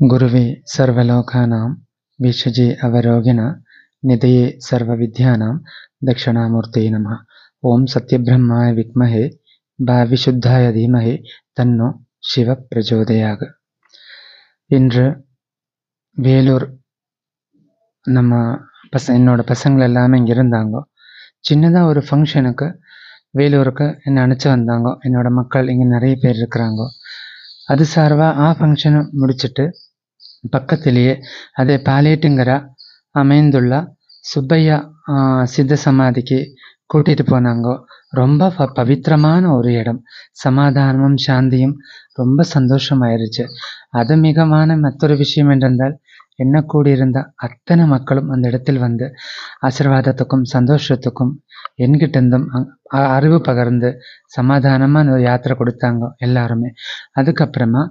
गुरुवे सर्वलोकानां विषजे अवरोगिण निधये सर्वविद्यानां दक्षिणामूर्तये नमः. ओम सत्यब्रह्माय विद्महे भाविशुद्धाय धीमहि तन्नो शिव प्रचोदयात्. இன்று வேலூர் நம்ம என்னோட பசங்கள் எல்லாமே இங்கே இருந்தாங்க. சின்னதாக ஒரு ஃபங்க்ஷனுக்கு வேலூருக்கு என்னை அனுப்பிச்சு வந்தாங்க. என்னோட மக்கள் இங்கே நிறைய பேர் இருக்கிறாங்க. அது சார்பாக ஃபங்க்ஷனை முடிச்சுட்டு பக்கத்திலேயே அதே பாலேட்டுங்கிற அமைந்துள்ள சுப்பையா சித்த சமாதிக்கு கூட்டிகிட்டு போனாங்க. ரொம்ப பவித்திரமான ஒரு இடம், சமாதானமும் சாந்தியும் ரொம்ப சந்தோஷமாயிருச்சு. அது மிகமான மற்றொரு விஷயம் என்றால் என்ன கூடியிருந்த அத்தனை மக்களும் அந்த இடத்தில் வந்து ஆசீர்வாதத்துக்கும் சந்தோஷத்துக்கும் என்கிட்டருந்தும் அறிவு பகர்ந்து சமாதானமாக ஒரு யாத்திரை கொடுத்தாங்க எல்லாருமே. அதுக்கப்புறமா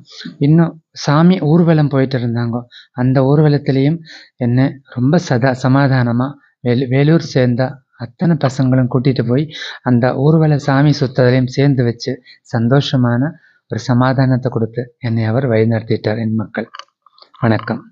இன்னும் சாமி ஊர்வலம் போயிட்டு இருந்தாங்க. அந்த ஊர்வலத்திலையும் என்ன ரொம்ப சமாதானமாக வேலூர் சேர்ந்த அத்தனை பசங்களும் கூட்டிகிட்டு போய் அந்த ஊர்வல சாமி சுத்தலையும் சேர்ந்து வச்சு சந்தோஷமான ஒரு சமாதானத்தை கொடுத்து என்னை அவர் வழிநடத்திட்டார். என் மக்கள் வணக்கம்.